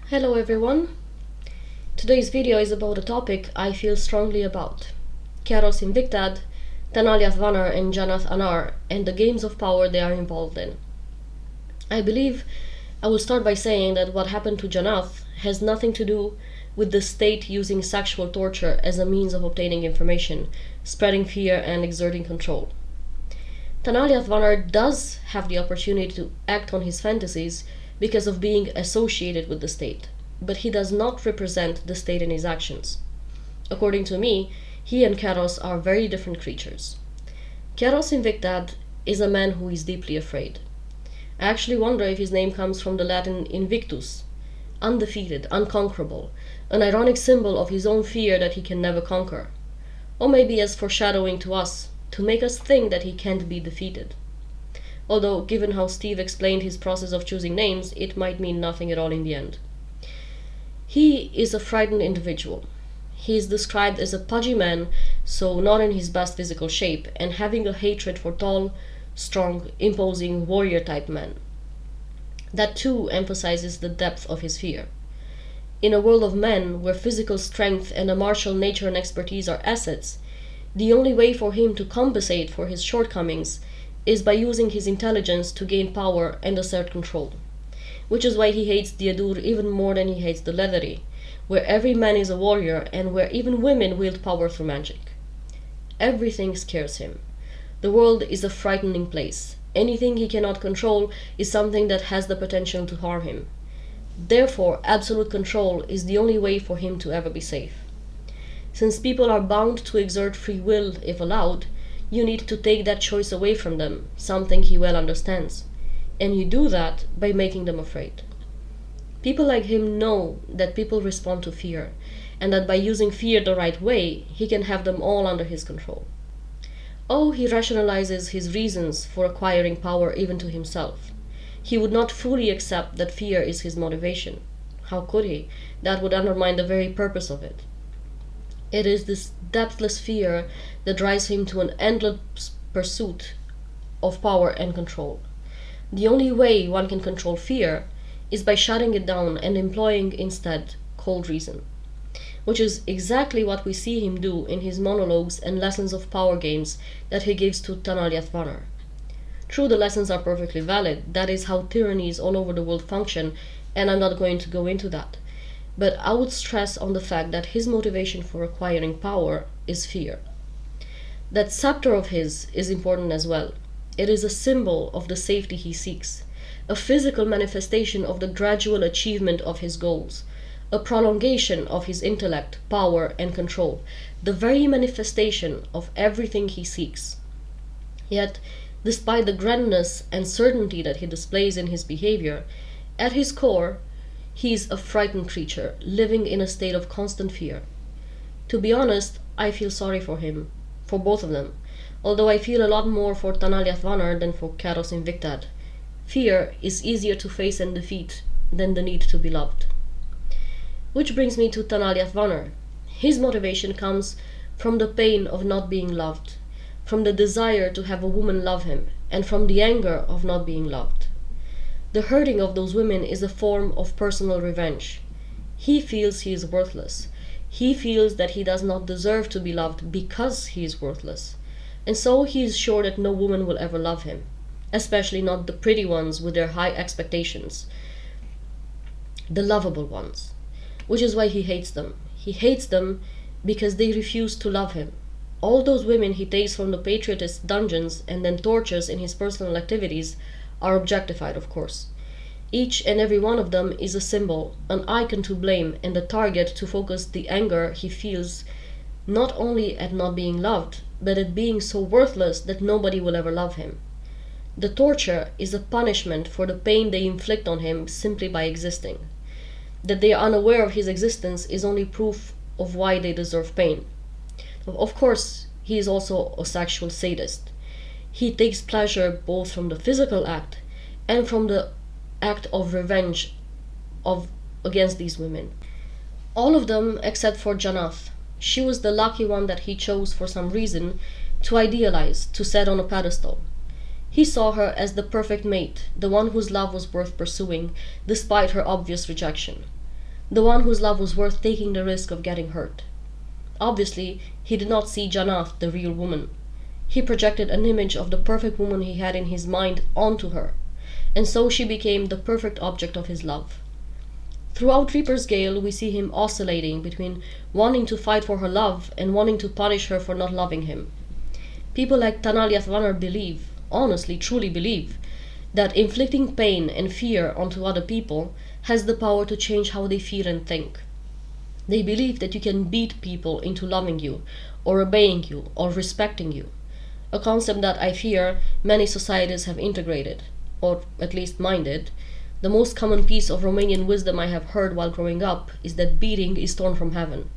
Hello everyone. Today's video is about a topic I feel strongly about. Karos Invictad, Tanal Yathvanar and Janar Anath and the games of power they are involved in. I believe I will start by saying that what happened to Janath has nothing to do with the state using sexual torture as a means of obtaining information, spreading fear and exerting control. Tanal Yathvanar does have the opportunity to act on his fantasies because of being associated with the state, but he does not represent the state in his actions. According to me, he and Karos are very different creatures. Karos Invictad is a man who is deeply afraid. I actually wonder if his name comes from the Latin invictus, undefeated, unconquerable, an ironic symbol of his own fear that he can never conquer, or maybe as foreshadowing to us, to make us think that he can't be defeated. Although, given how Steve explained his process of choosing names, it might mean nothing at all in the end. He is a frightened individual. He is described as a pudgy man, so not in his best physical shape, and having a hatred for tall, strong, imposing, warrior-type men. That too emphasizes the depth of his fear. In a world of men, where physical strength and a martial nature and expertise are assets, the only way for him to compensate for his shortcomings is by using his intelligence to gain power and assert control. Which is why he hates the Adur even more than he hates the Leathery, where every man is a warrior and where even women wield power through magic. Everything scares him. The world is a frightening place. Anything he cannot control is something that has the potential to harm him. Therefore, absolute control is the only way for him to ever be safe. Since people are bound to exert free will if allowed, you need to take that choice away from them, something he well understands. And you do that by making them afraid. People like him know that people respond to fear, and that by using fear the right way, he can have them all under his control. Oh, he rationalizes his reasons for acquiring power even to himself. He would not fully accept that fear is his motivation. How could he? That would undermine the very purpose of it. It is this depthless fear that drives him to an endless pursuit of power and control. The only way one can control fear is by shutting it down and employing instead cold reason, which is exactly what we see him do in his monologues and lessons of power games that he gives to Tanal Yathvanar. True, the lessons are perfectly valid. That is how tyrannies all over the world function, and I'm not going to go into that. But I would stress on the fact that his motivation for acquiring power is fear. That scepter of his is important as well. It is a symbol of the safety he seeks, a physical manifestation of the gradual achievement of his goals, a prolongation of his intellect, power, and control, the very manifestation of everything he seeks. Yet, despite the grandness and certainty that he displays in his behavior, at his core, he is a frightened creature, living in a state of constant fear. To be honest, I feel sorry for him, for both of them, although I feel a lot more for Tanal Yathvanar than for Karos Invictad. Fear is easier to face and defeat than the need to be loved. Which brings me to Tanal Yathvanar. His motivation comes from the pain of not being loved, from the desire to have a woman love him, and from the anger of not being loved. The hurting of those women is a form of personal revenge. He feels he is worthless. He feels that he does not deserve to be loved because he is worthless. And so he is sure that no woman will ever love him, especially not the pretty ones with their high expectations, the lovable ones, which is why he hates them. He hates them because they refuse to love him. All those women he takes from the patriotist dungeons and then tortures in his personal activities are objectified, of course. Each and every one of them is a symbol, an icon to blame, and a target to focus the anger he feels not only at not being loved, but at being so worthless that nobody will ever love him. The torture is a punishment for the pain they inflict on him simply by existing. That they are unaware of his existence is only proof of why they deserve pain. Of course, he is also a sexual sadist. He takes pleasure both from the physical act and from the act of revenge against these women. All of them except for Janath. She was the lucky one that he chose for some reason to idealize, to set on a pedestal. He saw her as the perfect mate, the one whose love was worth pursuing, despite her obvious rejection. the one whose love was worth taking the risk of getting hurt. Obviously, he did not see Janath, the real woman. He projected an image of the perfect woman he had in his mind onto her, and so she became the perfect object of his love. Throughout Reaper's Gale, we see him oscillating between wanting to fight for her love and wanting to punish her for not loving him. People like Tanal Yathvanar believe, honestly, truly believe, that inflicting pain and fear onto other people has the power to change how they feel and think. They believe that you can beat people into loving you, or obeying you, or respecting you. A concept that I fear many societies have integrated, or at least mine did. The most common piece of Romanian wisdom I have heard while growing up is that beating is torn from heaven.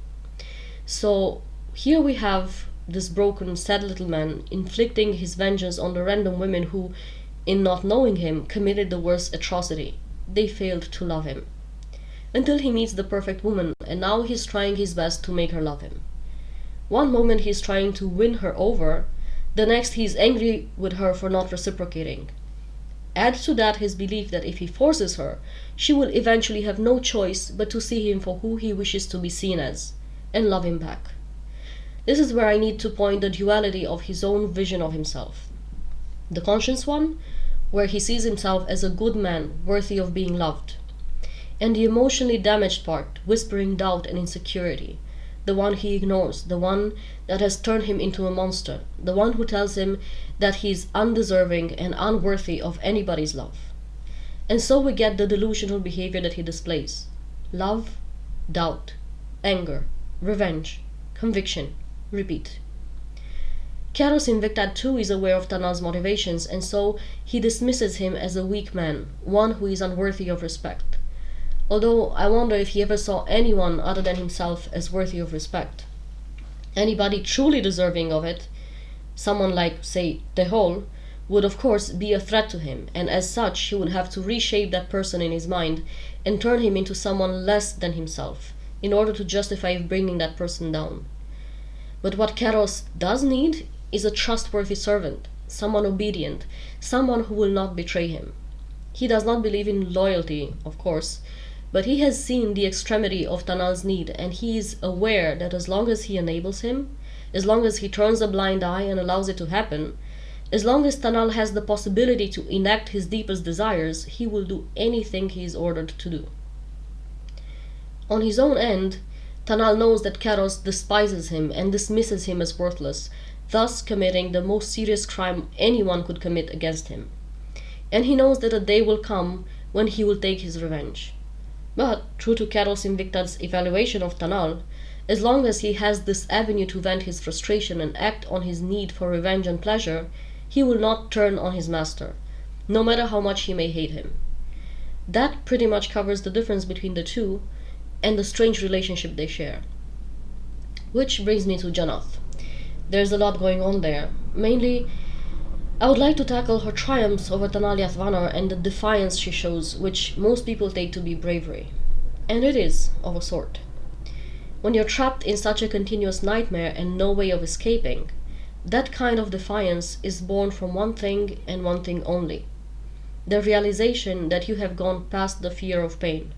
So here we have this broken, sad little man inflicting his vengeance on the random women who, in not knowing him, committed the worst atrocity. They failed to love him. Until he meets the perfect woman, and now he's trying his best to make her love him. One moment he's trying to win her over, the next he's angry with her for not reciprocating. Add to that his belief that if he forces her, she will eventually have no choice but to see him for who he wishes to be seen as, and love him back. This is where I need to point the duality of his own vision of himself. The conscious one, where he sees himself as a good man worthy of being loved. And the emotionally damaged part, whispering doubt and insecurity, the one he ignores, the one that has turned him into a monster, the one who tells him that he is undeserving and unworthy of anybody's love. And so we get the delusional behavior that he displays. Love, doubt, anger, revenge, conviction, repeat. Karos Invictad too is aware of Tanal's motivations, and so he dismisses him as a weak man, one who is unworthy of respect. Although I wonder if he ever saw anyone other than himself as worthy of respect. Anybody truly deserving of it, someone like, say, Tehol, would of course be a threat to him, and as such he would have to reshape that person in his mind and turn him into someone less than himself, in order to justify bringing that person down. But what Karos does need is a trustworthy servant, someone obedient, someone who will not betray him. He does not believe in loyalty, of course, but he has seen the extremity of Tanal's need, and he is aware that as long as he enables him, as long as he turns a blind eye and allows it to happen, as long as Tanal has the possibility to enact his deepest desires, he will do anything he is ordered to do. On his own end, Tanal knows that Karos despises him and dismisses him as worthless, thus committing the most serious crime anyone could commit against him. And he knows that a day will come when he will take his revenge. But, true to Karos Invictad's evaluation of Tanal, as long as he has this avenue to vent his frustration and act on his need for revenge and pleasure, he will not turn on his master, no matter how much he may hate him. That pretty much covers the difference between the two and the strange relationship they share. Which brings me to Janath. There's a lot going on there. Mainly, I would like to tackle her triumphs over Tanal Yathvanar and the defiance she shows, which most people take to be bravery. And it is, of a sort. When you're trapped in such a continuous nightmare and no way of escaping, that kind of defiance is born from one thing and one thing only. The realization that you have gone past the fear of pain,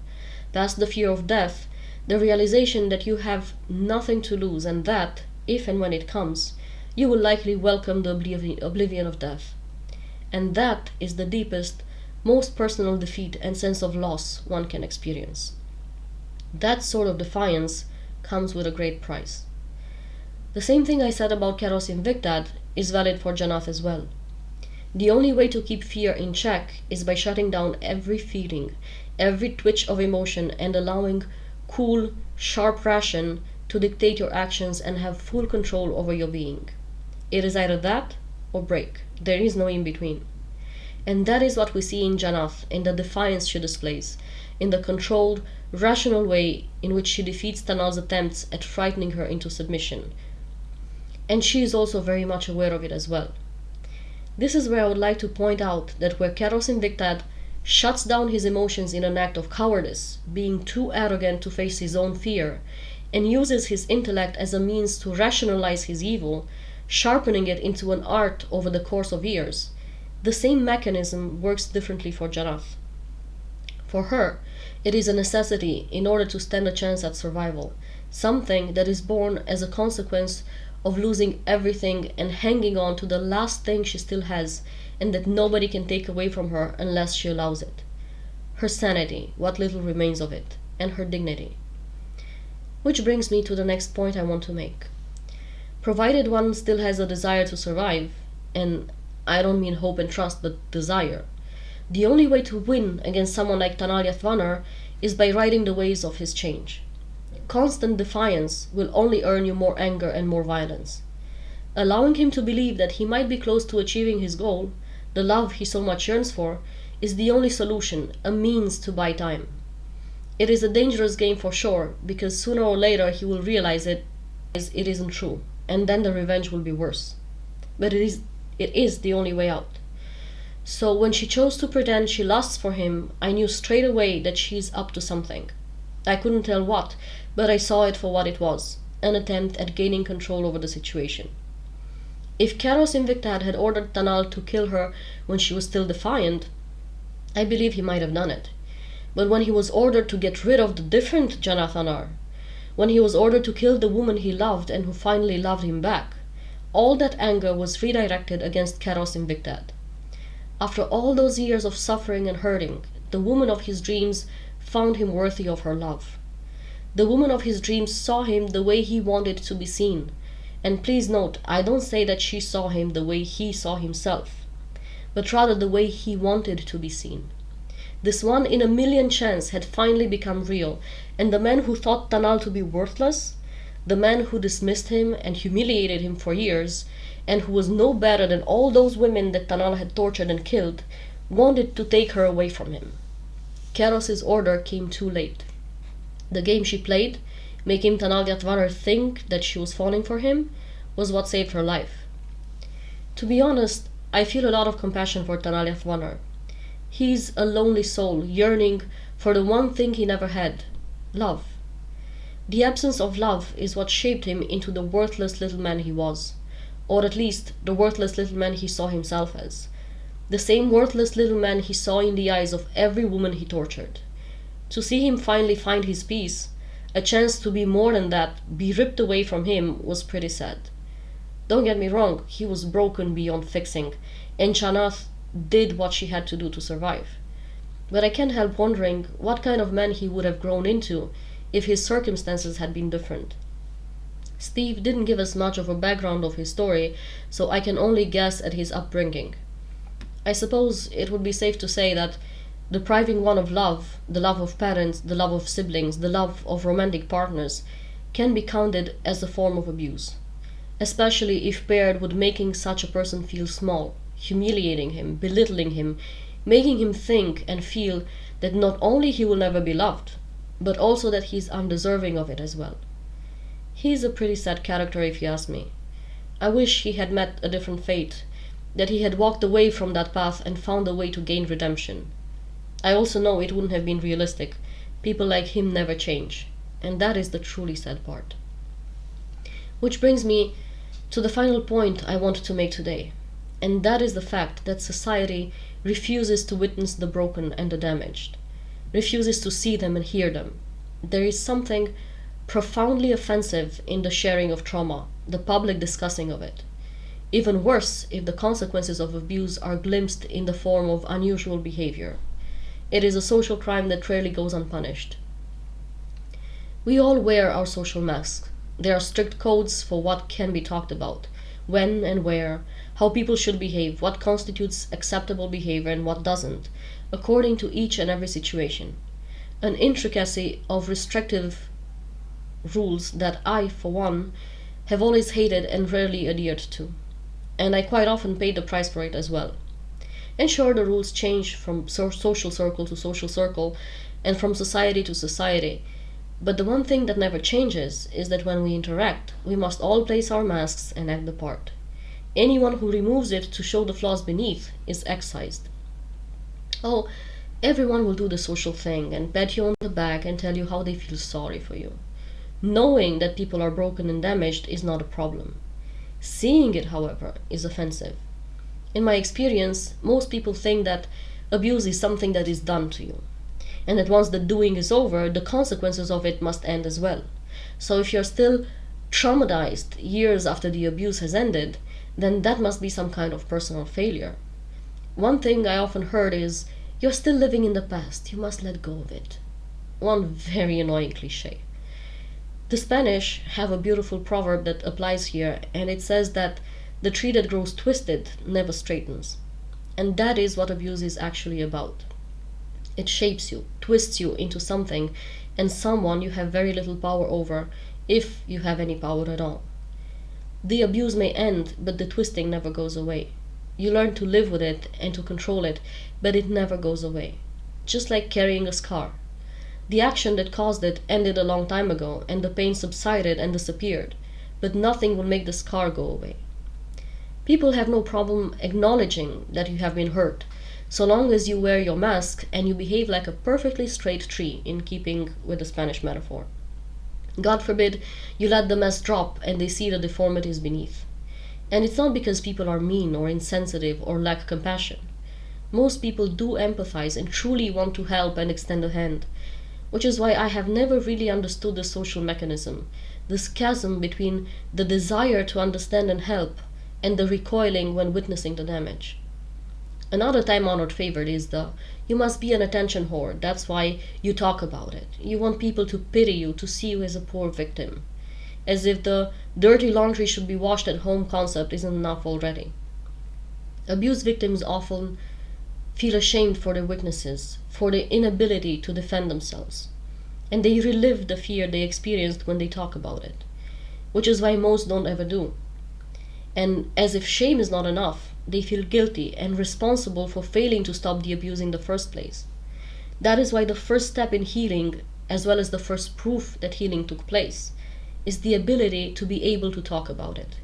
past the fear of death, the realization that you have nothing to lose, and that, if and when it comes, you will likely welcome the oblivion of death. And that is the deepest, most personal defeat and sense of loss one can experience. That sort of defiance comes with a great price. The same thing I said about Karos Invictad is valid for Janath as well. The only way to keep fear in check is by shutting down every feeling, every twitch of emotion, and allowing cool, sharp ration to dictate your actions and have full control over your being. It is either that or break. There is no in between. And that is what we see in Janath, in the defiance she displays, in the controlled, rational way in which she defeats Tanal's attempts at frightening her into submission. And she is also very much aware of it as well. This is where I would like to point out that where Karos Invictad shuts down his emotions in an act of cowardice, being too arrogant to face his own fear, and uses his intellect as a means to rationalize his evil, sharpening it into an art over the course of years, the same mechanism works differently for Janath. For her, It is a necessity in order to stand a chance at survival, something that is born as a consequence of losing everything and hanging on to the last thing she still has and that nobody can take away from her unless she allows it. Her sanity, what little remains of it, and her dignity. Which brings me to the next point I want to make. Provided one still has a desire to survive, and I don't mean hope and trust, but desire, the only way to win against someone like Tanal Yathvanar is by riding the waves of his change. Constant defiance will only earn you more anger and more violence. Allowing him to believe that he might be close to achieving his goal, the love he so much yearns for, is the only solution, a means to buy time. It is a dangerous game for sure, because sooner or later he will realize it isn't true, and then the revenge will be worse. But it is the only way out. So when she chose to pretend she lusts for him, I knew straight away that she's up to something. I couldn't tell what, but I saw it for what it was, an attempt at gaining control over the situation. If Karos Invictad had ordered Tanal to kill her when she was still defiant, I believe he might have done it. But when he was ordered to get rid of the different Janar Anath, when he was ordered to kill the woman he loved and who finally loved him back, all that anger was redirected against Karos Invictad. After all those years of suffering and hurting, the woman of his dreams found him worthy of her love. The woman of his dreams saw him the way he wanted to be seen. And please note, I don't say that she saw him the way he saw himself, but rather the way he wanted to be seen. This 1 in a million chance had finally become real, and the man who thought Tanal to be worthless, the man who dismissed him and humiliated him for years, and who was no better than all those women that Tanal had tortured and killed, wanted to take her away from him. Karos's order came too late. The game she played, making Tanal Yathvanar think that she was falling for him, was what saved her life. To be honest, I feel a lot of compassion for Tanal Yathvanar. He's a lonely soul yearning for the one thing he never had, love. The absence of love is what shaped him into the worthless little man he was, or at least the worthless little man he saw himself as. The same worthless little man he saw in the eyes of every woman he tortured. To see him finally find his peace, a chance to be more than that, be ripped away from him, was pretty sad. Don't get me wrong, he was broken beyond fixing, and Anath did what she had to do to survive. But I can't help wondering what kind of man he would have grown into if his circumstances had been different. Steve didn't give us much of a background of his story, so I can only guess at his upbringing. I suppose it would be safe to say that depriving one of love, the love of parents, the love of siblings, the love of romantic partners, can be counted as a form of abuse, especially if paired with making such a person feel small, humiliating him, belittling him, making him think and feel that not only he will never be loved, but also that he's undeserving of it as well. He's a pretty sad character if you ask me. I wish he had met a different fate, that he had walked away from that path and found a way to gain redemption. I also know it wouldn't have been realistic. People like him never change, and that is the truly sad part. Which brings me to the final point I want to make today, and that is the fact that society refuses to witness the broken and the damaged, refuses to see them and hear them. There is something profoundly offensive in the sharing of trauma, the public discussing of it. Even worse if the consequences of abuse are glimpsed in the form of unusual behavior. It is a social crime that rarely goes unpunished. We all wear our social masks. There are strict codes for what can be talked about, when and where, how people should behave, what constitutes acceptable behavior and what doesn't, according to each and every situation. An intricacy of restrictive rules that I, for one, have always hated and rarely adhered to. And I quite often paid the price for it as well. And sure, the rules change from social circle to social circle and from society to society. But the one thing that never changes is that when we interact, we must all place our masks and act the part. Anyone who removes it to show the flaws beneath is excised. Oh, everyone will do the social thing and pat you on the back and tell you how they feel sorry for you. Knowing that people are broken and damaged is not a problem. Seeing it, however, is offensive. In my experience, most people think that abuse is something that is done to you. and that once the doing is over, the consequences of it must end as well. So if you're still traumatized years after the abuse has ended, then that must be some kind of personal failure. One thing I often heard is, "You're still living in the past, you must let go of it." One very annoying cliche. The Spanish have a beautiful proverb that applies here, and it says that the tree that grows twisted never straightens. And that is what abuse is actually about. It shapes you, twists you into something and someone you have very little power over, if you have any power at all. The abuse may end, but the twisting never goes away. You learn to live with it and to control it, but it never goes away. Just like carrying a scar. The action that caused it ended a long time ago, and the pain subsided and disappeared, but nothing will make the scar go away. People have no problem acknowledging that you have been hurt, so long as you wear your mask and you behave like a perfectly straight tree, in keeping with the Spanish metaphor. God forbid you let the mess drop and they see the deformities beneath. And it's not because people are mean or insensitive or lack compassion. Most people do empathize and truly want to help and extend a hand, which is why I have never really understood the social mechanism, this chasm between the desire to understand and help and the recoiling when witnessing the damage. Another time-honored favorite is the, "You must be an attention whore, that's why you talk about it. You want people to pity you, to see you as a poor victim." As if the "dirty laundry should be washed at home" concept isn't enough already. Abuse victims often feel ashamed for their weaknesses, for their inability to defend themselves. And they relive the fear they experienced when they talk about it, which is why most don't ever do. And as if shame is not enough, they feel guilty and responsible for failing to stop the abuse in the first place. That is why the first step in healing, as well as the first proof that healing took place, is the ability to be able to talk about it.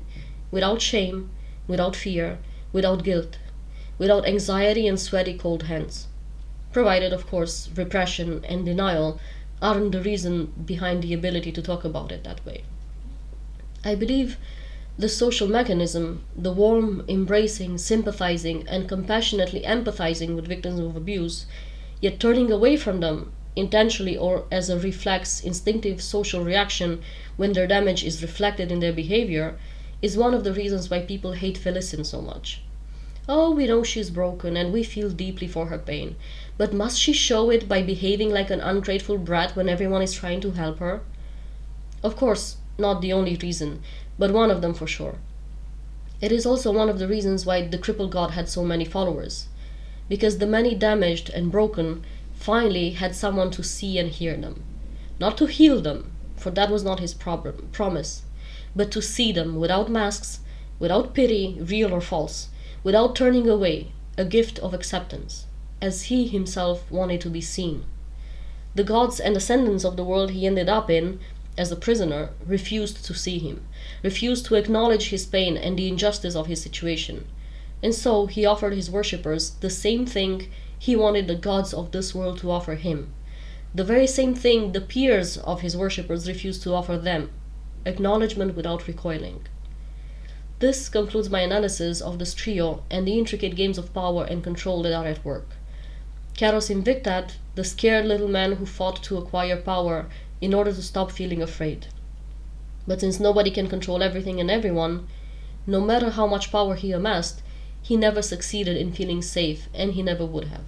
Without shame, without fear, without guilt, without anxiety and sweaty cold hands. Provided, of course, repression and denial aren't the reason behind the ability to talk about it that way. I believe the social mechanism, the warm, embracing, sympathizing, and compassionately empathizing with victims of abuse, yet turning away from them, intentionally or as a reflex, instinctive social reaction when their damage is reflected in their behavior, is one of the reasons why people hate Felicin so much. "Oh, we know she's broken and we feel deeply for her pain, but must she show it by behaving like an ungrateful brat when everyone is trying to help her?" Of course, not the only reason, but one of them for sure. It is also one of the reasons why the crippled god had so many followers, because the many damaged and broken finally had someone to see and hear them. Not to heal them, for that was not his promise, but to see them without masks, without pity, real or false, without turning away, a gift of acceptance, as he himself wanted to be seen. The gods and ascendants of the world he ended up in, as a prisoner, refused to see him, refused to acknowledge his pain and the injustice of his situation. And so he offered his worshippers the same thing he wanted the gods of this world to offer him, the very same thing the peers of his worshippers refused to offer them, acknowledgement without recoiling. This concludes my analysis of this trio and the intricate games of power and control that are at work. Karos Invictad, the scared little man who fought to acquire power in order to stop feeling afraid. But since nobody can control everything and everyone, no matter how much power he amassed, he never succeeded in feeling safe, and he never would have.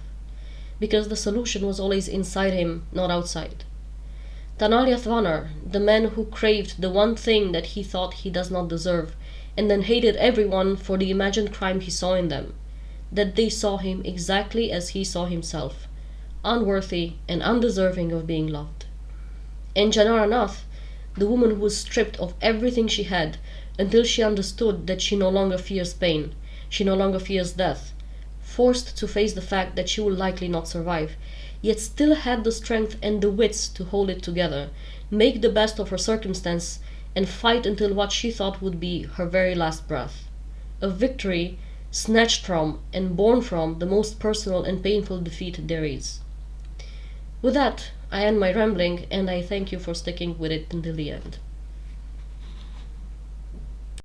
Because the solution was always inside him, not outside. Tanal Yathvanar, the man who craved the one thing that he thought he does not deserve, and then hated everyone for the imagined crime he saw in them, that they saw him exactly as he saw himself, unworthy and undeserving of being loved. And Janar Anath, the woman who was stripped of everything she had until she understood that she no longer fears pain, she no longer fears death, forced to face the fact that she will likely not survive, yet still had the strength and the wits to hold it together, make the best of her circumstance, and fight until what she thought would be her very last breath. A victory snatched from and born from the most personal and painful defeat there is. With that, I end my rambling, and I thank you for sticking with it until the end.